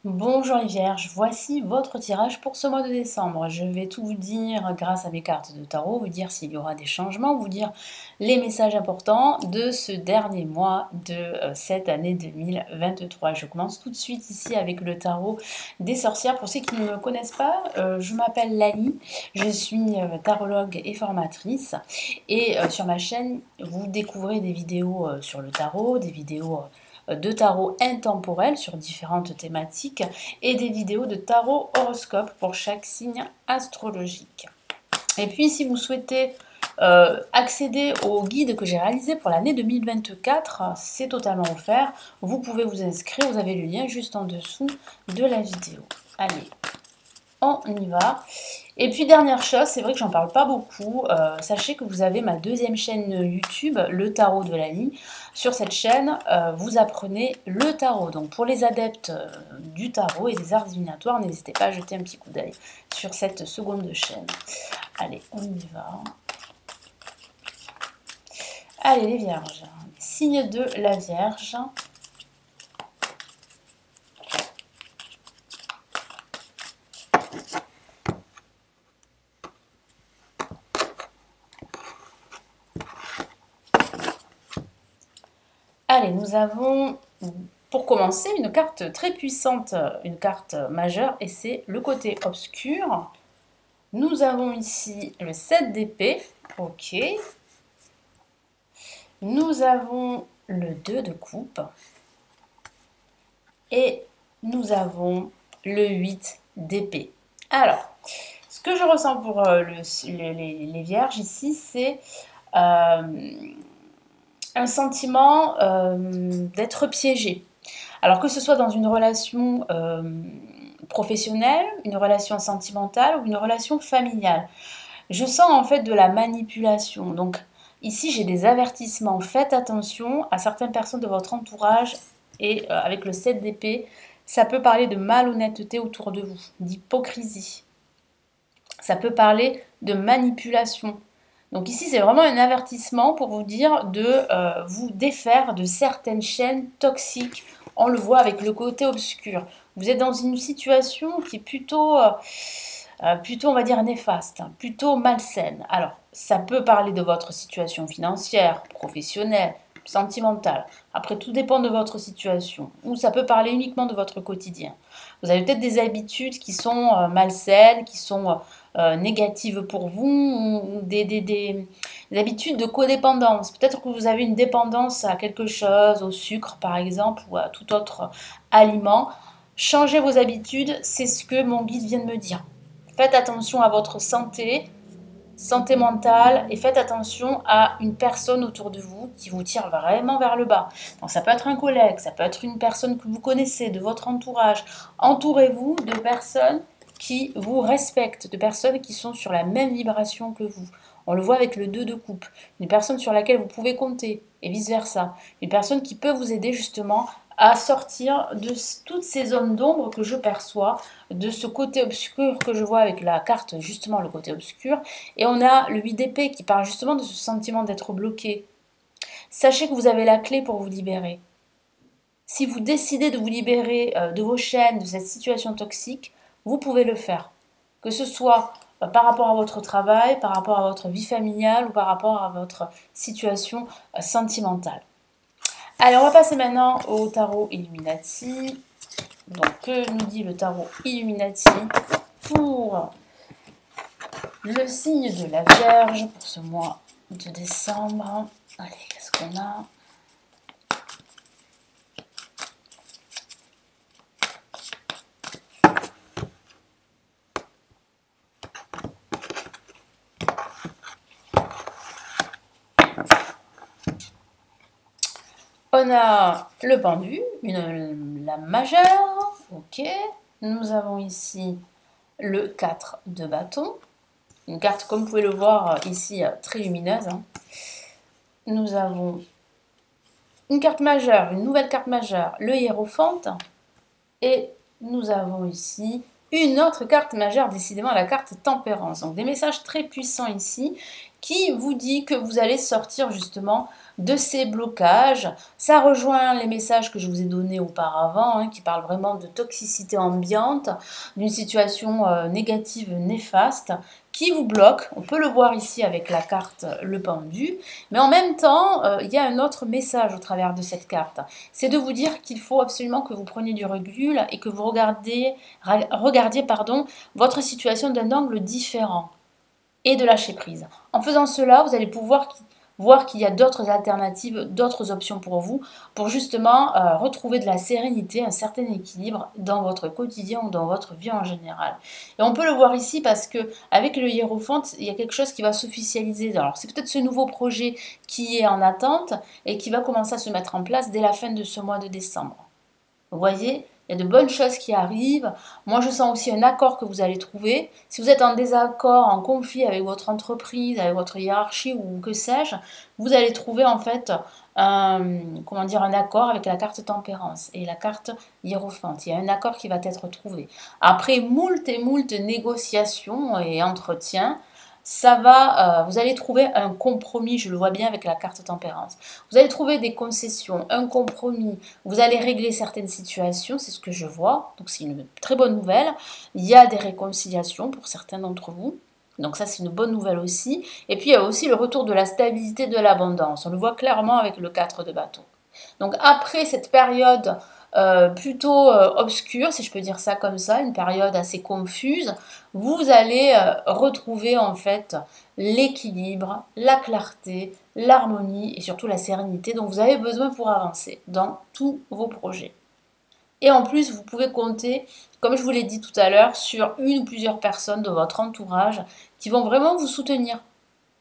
Bonjour les vierges, voici votre tirage pour ce mois de décembre. Je vais tout vous dire grâce à mes cartes de tarot, vous dire s'il y aura des changements, vous dire les messages importants de ce dernier mois de cette année 2023. Je commence tout de suite ici avec le tarot des sorcières. Pour ceux qui ne me connaissent pas, je m'appelle Lali, je suis tarologue et formatrice et sur ma chaîne vous découvrez des vidéos sur le tarot, des vidéos de tarot intemporel sur différentes thématiques et des vidéos de tarot horoscope pour chaque signe astrologique. Et puis si vous souhaitez accéder au guide que j'ai réalisé pour l'année 2024, c'est totalement offert. Vous pouvez vous inscrire, vous avez le lien juste en dessous de la vidéo. Allez, on y va. Et puis dernière chose, c'est vrai que j'en parle pas beaucoup, sachez que vous avez ma deuxième chaîne YouTube, le tarot de Lali. Sur cette chaîne, vous apprenez le tarot. Donc pour les adeptes du tarot et des arts divinatoires, n'hésitez pas à jeter un petit coup d'œil sur cette seconde chaîne. Allez, on y va. Allez les vierges, signe de la Vierge. Allez, nous avons pour commencer une carte très puissante, une carte majeure, et c'est le côté obscur. Nous avons ici le 7 d'épée, ok. Nous avons le 2 de coupe. Et nous avons le 8 d'épée. Alors, ce que je ressens pour les vierges ici, c'est un sentiment d'être piégé. Alors que ce soit dans une relation professionnelle, une relation sentimentale ou une relation familiale. Je sens en fait de la manipulation. Donc ici j'ai des avertissements. Faites attention à certaines personnes de votre entourage et avec le 7 d'épée, ça peut parler de malhonnêteté autour de vous, d'hypocrisie. Ça peut parler de manipulation. Donc ici, c'est vraiment un avertissement pour vous dire de vous défaire de certaines chaînes toxiques. On le voit avec le côté obscur. Vous êtes dans une situation qui est plutôt, on va dire, néfaste, plutôt malsaine. Alors, ça peut parler de votre situation financière, professionnelle, sentimentale. Après, tout dépend de votre situation. Ou ça peut parler uniquement de votre quotidien. Vous avez peut-être des habitudes qui sont malsaines, qui sont négatives pour vous, ou des habitudes de codépendance. Peut-être que vous avez une dépendance à quelque chose, au sucre par exemple, ou à tout autre aliment. Changez vos habitudes, c'est ce que mon guide vient de me dire. Faites attention à votre santé mentale, et faites attention à une personne autour de vous qui vous tire vraiment vers le bas. Donc ça peut être un collègue, ça peut être une personne que vous connaissez, de votre entourage. Entourez-vous de personnes qui vous respectent, de personnes qui sont sur la même vibration que vous. On le voit avec le 2 de coupe. Une personne sur laquelle vous pouvez compter, et vice-versa. Une personne qui peut vous aider justement à sortir de toutes ces zones d'ombre que je perçois, de ce côté obscur que je vois avec la carte, justement le côté obscur. Et on a le 8 d'épée qui parle justement de ce sentiment d'être bloqué. Sachez que vous avez la clé pour vous libérer. Si vous décidez de vous libérer de vos chaînes, de cette situation toxique, vous pouvez le faire. Que ce soit par rapport à votre travail, par rapport à votre vie familiale ou par rapport à votre situation sentimentale. Allez, on va passer maintenant au tarot Illuminati. Donc, que nous dit le tarot Illuminati pour le signe de la Vierge pour ce mois de décembre? Allez, qu'est-ce qu'on a? On a le pendu, la majeure, ok. Nous avons ici le 4 de bâton, une carte comme vous pouvez le voir ici très lumineuse. Nous avons une carte majeure, une nouvelle carte majeure, le hiérophante, et nous avons ici une autre carte majeure, décidément la carte tempérance. Donc des messages très puissants ici qui vous dit que vous allez sortir justement de ces blocages. Ça rejoint les messages que je vous ai donnés auparavant, hein, qui parlent vraiment de toxicité ambiante, d'une situation négative, néfaste, qui vous bloque. On peut le voir ici avec la carte le pendu, mais en même temps, il y a un autre message au travers de cette carte. C'est de vous dire qu'il faut absolument que vous preniez du recul et que vous regardiez votre situation d'un angle différent et de lâcher prise. En faisant cela, vous allez pouvoir voir qu'il y a d'autres alternatives, d'autres options pour vous, pour justement retrouver de la sérénité, un certain équilibre dans votre quotidien ou dans votre vie en général. Et on peut le voir ici parce que avec le hiérophant, il y a quelque chose qui va s'officialiser. Alors c'est peut-être ce nouveau projet qui est en attente et qui va commencer à se mettre en place dès la fin de ce mois de décembre. Vous voyez, il y a de bonnes choses qui arrivent. Moi, je sens aussi un accord que vous allez trouver. Si vous êtes en désaccord, en conflit avec votre entreprise, avec votre hiérarchie ou que sais-je, vous allez trouver en fait un accord avec la carte tempérance et la carte hiérophante. Il y a un accord qui va être trouvé. Après moult et moult négociations et entretiens, vous allez trouver un compromis, je le vois bien avec la carte tempérance. Vous allez trouver des concessions, un compromis, vous allez régler certaines situations, c'est ce que je vois, donc c'est une très bonne nouvelle. Il y a des réconciliations pour certains d'entre vous, donc ça c'est une bonne nouvelle aussi. Et puis il y a aussi le retour de la stabilité, de l'abondance, on le voit clairement avec le 4 de bâton. Donc après cette période plutôt obscure, si je peux dire ça comme ça, une période assez confuse, vous allez retrouver en fait l'équilibre, la clarté, l'harmonie et surtout la sérénité dont vous avez besoin pour avancer dans tous vos projets. Et en plus, vous pouvez compter, comme je vous l'ai dit tout à l'heure, sur une ou plusieurs personnes de votre entourage qui vont vraiment vous soutenir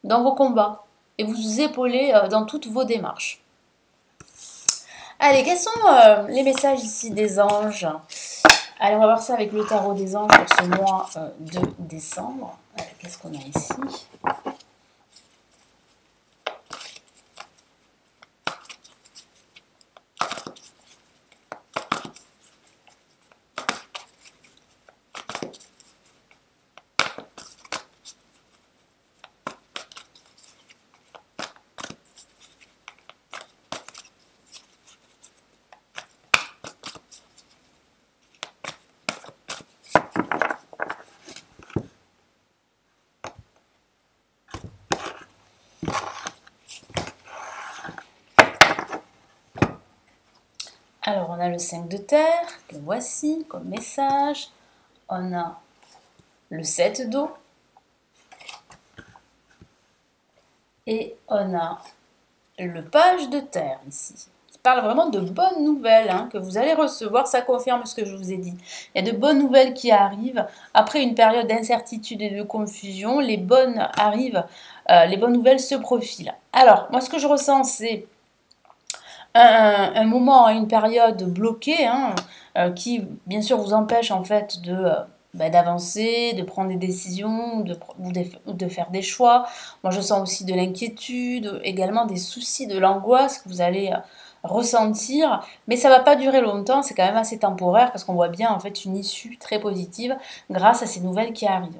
dans vos combats et vous épauler dans toutes vos démarches. Allez, quels sont les messages ici des anges? Allez, on va voir ça avec le tarot des anges pour ce mois de décembre. Qu'est-ce qu'on a ici? Alors, on a le 5 de terre, que voici comme message. On a le 7 d'eau. Et on a le page de terre ici. Qui parle vraiment de bonnes nouvelles que vous allez recevoir. Ça confirme ce que je vous ai dit. Il y a de bonnes nouvelles qui arrivent. Après une période d'incertitude et de confusion, les bonnes nouvelles se profilent. Alors, moi ce que je ressens, c'est un moment, une période bloquée, qui bien sûr vous empêche en fait d'avancer, de prendre des décisions, ou de faire des choix. Moi je sens aussi de l'inquiétude, également des soucis, de l'angoisse que vous allez ressentir, mais ça va pas durer longtemps, c'est quand même assez temporaire parce qu'on voit bien en fait une issue très positive grâce à ces nouvelles qui arrivent.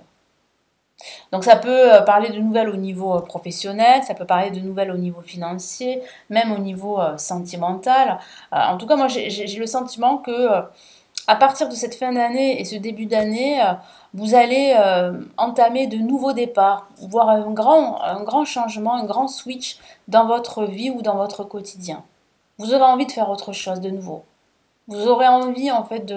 Donc ça peut parler de nouvelles au niveau professionnel, ça peut parler de nouvelles au niveau financier, même au niveau sentimental. En tout cas, moi j'ai le sentiment que à partir de cette fin d'année et ce début d'année, vous allez entamer de nouveaux départs, voire un grand changement, un grand switch dans votre vie ou dans votre quotidien. Vous aurez envie de faire autre chose de nouveau. Vous aurez envie en fait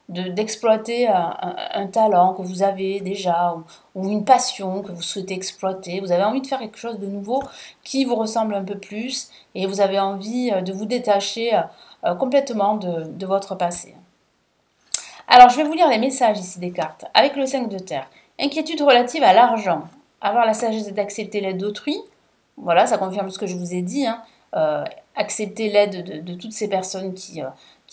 d'exploiter un talent que vous avez déjà ou une passion que vous souhaitez exploiter. Vous avez envie de faire quelque chose de nouveau qui vous ressemble un peu plus et vous avez envie de vous détacher complètement de votre passé. Alors, je vais vous lire les messages ici des cartes. Avec le 5 de terre, inquiétude relative à l'argent. Avoir la sagesse d'accepter l'aide d'autrui. Voilà, ça confirme ce que je vous ai dit. Accepter l'aide de toutes ces personnes qui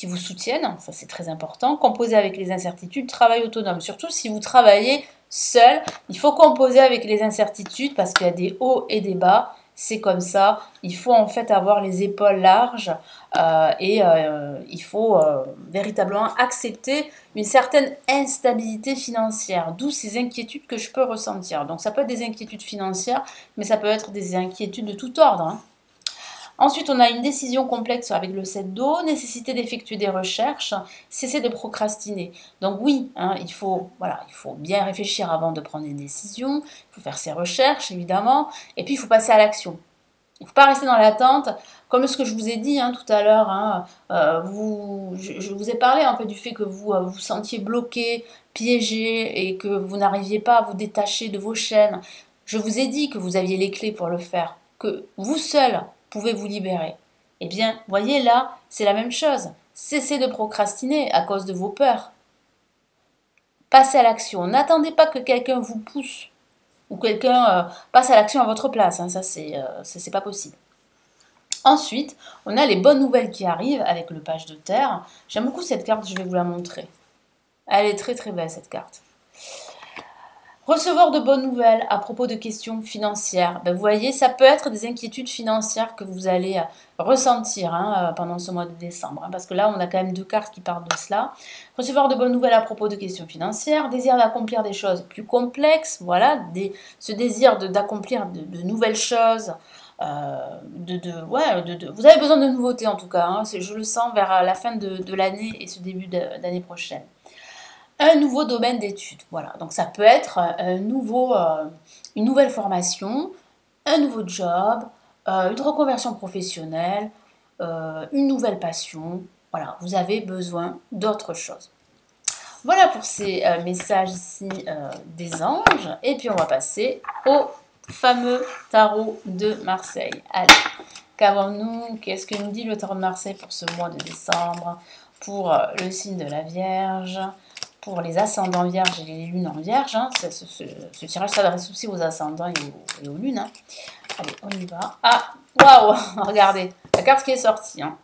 vous soutiennent, ça c'est très important. Composer avec les incertitudes, travail autonome. Surtout si vous travaillez seul, il faut composer avec les incertitudes parce qu'il y a des hauts et des bas. c'est comme ça. Il faut en fait avoir les épaules larges il faut véritablement accepter une certaine instabilité financière, d'où ces inquiétudes que je peux ressentir. Donc ça peut être des inquiétudes financières, mais ça peut être des inquiétudes de tout ordre, hein. Ensuite, on a une décision complexe avec le 7 d'eau, nécessité d'effectuer des recherches, cesser de procrastiner. Donc oui, hein, voilà, il faut bien réfléchir avant de prendre des décisions, il faut faire ses recherches évidemment, et puis il faut passer à l'action. Il ne faut pas rester dans l'attente, comme ce que je vous ai dit hein, tout à l'heure. Hein, je vous ai parlé en fait du fait que vous vous sentiez bloqué, piégé et que vous n'arriviez pas à vous détacher de vos chaînes. Je vous ai dit que vous aviez les clés pour le faire, que vous seul pouvez vous libérer. Eh bien, voyez là, c'est la même chose. Cessez de procrastiner à cause de vos peurs. Passez à l'action. N'attendez pas que quelqu'un vous pousse ou quelqu'un passe à l'action à votre place. Hein, ça, c'est pas possible. Ensuite, on a les bonnes nouvelles qui arrivent avec le page de terre. J'aime beaucoup cette carte, je vais vous la montrer. Elle est très très belle cette carte. Recevoir de bonnes nouvelles à propos de questions financières. Ben, vous voyez, ça peut être des inquiétudes financières que vous allez ressentir hein, pendant ce mois de décembre. Hein, parce que là, on a quand même deux cartes qui parlent de cela. Recevoir de bonnes nouvelles à propos de questions financières. Désir d'accomplir des choses plus complexes. Voilà, ce désir d'accomplir de nouvelles choses. Vous avez besoin de nouveautés en tout cas. Hein, je le sens vers la fin de l'année et ce début d'année prochaine. Un nouveau domaine d'études. Voilà, donc ça peut être une nouvelle formation, un nouveau job, une reconversion professionnelle, une nouvelle passion. Voilà, vous avez besoin d'autre chose. Voilà pour ces messages ici des anges. Et puis on va passer au fameux tarot de Marseille. Allez, qu'avons-nous? Qu'est-ce que nous dit le tarot de Marseille pour ce mois de décembre? Pour le signe de la Vierge, pour les ascendants vierges et les lunes en vierge. Hein. Ce tirage s'adresse aussi aux ascendants et aux lunes. Hein. Allez, on y va. Ah, waouh, regardez, la carte qui est sortie. Hein.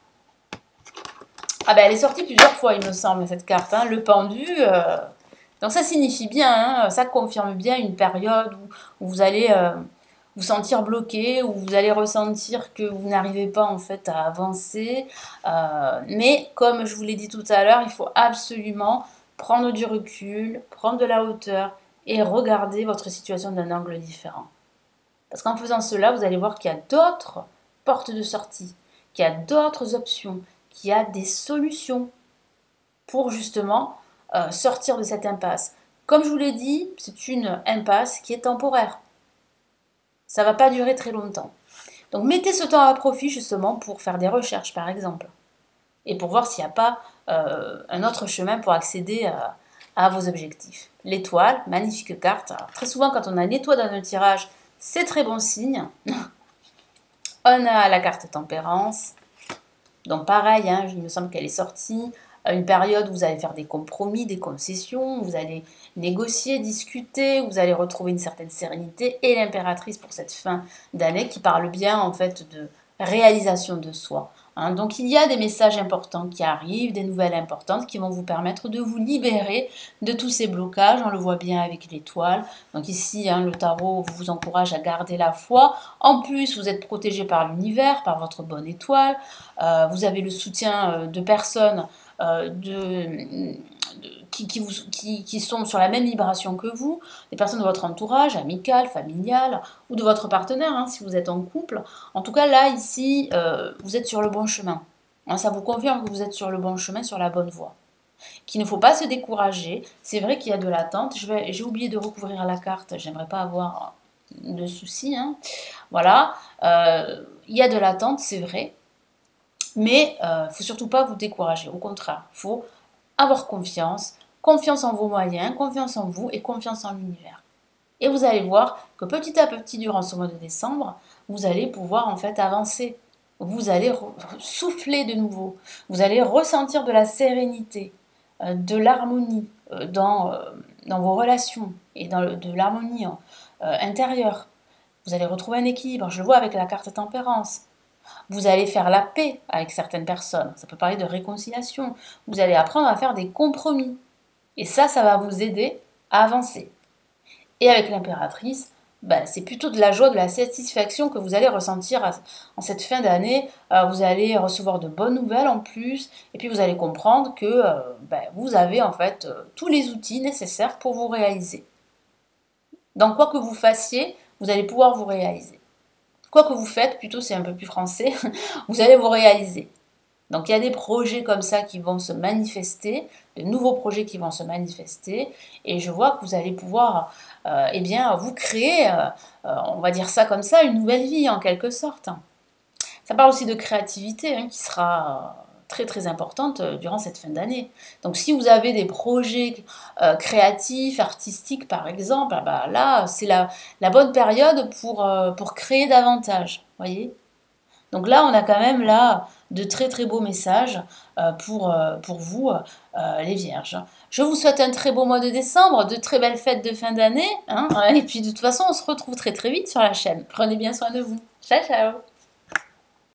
Ah ben, elle est sortie plusieurs fois, il me semble, cette carte. Hein. Le pendu. Donc ça signifie bien, hein, ça confirme bien une période où vous allez vous sentir bloqué, où vous allez ressentir que vous n'arrivez pas en fait à avancer. Mais comme je vous l'ai dit tout à l'heure, il faut absolument prendre du recul, prendre de la hauteur et regarder votre situation d'un angle différent. Parce qu'en faisant cela, vous allez voir qu'il y a d'autres portes de sortie, qu'il y a d'autres options, qu'il y a des solutions pour justement sortir de cette impasse. Comme je vous l'ai dit, c'est une impasse qui est temporaire. Ça ne va pas durer très longtemps. Donc mettez ce temps à profit justement pour faire des recherches par exemple. Et pour voir s'il n'y a pas un autre chemin pour accéder à vos objectifs. L'étoile, magnifique carte. Alors, très souvent quand on a une étoile dans un tirage, c'est très bon signe. On a la carte tempérance. Donc pareil, hein, il me semble qu'elle est sortie. Une période où vous allez faire des compromis, des concessions, vous allez négocier, discuter, vous allez retrouver une certaine sérénité. Et l'impératrice pour cette fin d'année qui parle bien en fait de réalisation de soi. Hein. Donc il y a des messages importants qui arrivent, des nouvelles importantes qui vont vous permettre de vous libérer de tous ces blocages. On le voit bien avec l'étoile. Donc ici, hein, le tarot vous encourage à garder la foi. En plus, vous êtes protégé par l'univers, par votre bonne étoile. Vous avez le soutien de personnes qui sont sur la même vibration que vous, des personnes de votre entourage, amical, familial, ou de votre partenaire, hein, si vous êtes en couple. En tout cas, là, ici, vous êtes sur le bon chemin. Hein, ça vous confirme que vous êtes sur le bon chemin, sur la bonne voie. Qu'il ne faut pas se décourager. C'est vrai qu'il y a de l'attente. J'ai oublié de recouvrir la carte. J'aimerais pas avoir de soucis. Hein. Voilà. Il y a de l'attente, c'est vrai. Mais il ne faut surtout pas vous décourager. Au contraire, il faut avoir confiance, confiance en vos moyens, confiance en vous et confiance en l'univers. Et vous allez voir que petit à petit, durant ce mois de décembre, vous allez pouvoir en fait avancer. Vous allez souffler de nouveau. Vous allez ressentir de la sérénité, de l'harmonie dans vos relations et de l'harmonie intérieure. Vous allez retrouver un équilibre. Je le vois avec la carte tempérance. Vous allez faire la paix avec certaines personnes. Ça peut parler de réconciliation. Vous allez apprendre à faire des compromis. Et ça va vous aider à avancer. Et avec l'impératrice, ben, c'est plutôt de la joie, de la satisfaction que vous allez ressentir en cette fin d'année. Vous allez recevoir de bonnes nouvelles en plus, et puis vous allez comprendre que ben, vous avez en fait tous les outils nécessaires pour vous réaliser. Donc quoi que vous fassiez, vous allez pouvoir vous réaliser. Quoi que vous faites, plutôt c'est un peu plus français, vous allez vous réaliser. Donc il y a des projets comme ça qui vont se manifester, de nouveaux projets qui vont se manifester, et je vois que vous allez pouvoir, eh bien, vous créer, on va dire ça comme ça, une nouvelle vie en quelque sorte. Ça parle aussi de créativité qui sera très très importante durant cette fin d'année. Donc si vous avez des projets créatifs, artistiques par exemple, ah bah, là c'est la bonne période pour créer davantage, voyez. Donc là, on a quand même là de très très beaux messages pour vous, les vierges. Je vous souhaite un très beau mois de décembre, de très belles fêtes de fin d'année, hein, et puis de toute façon, on se retrouve très très vite sur la chaîne. Prenez bien soin de vous. Ciao, ciao!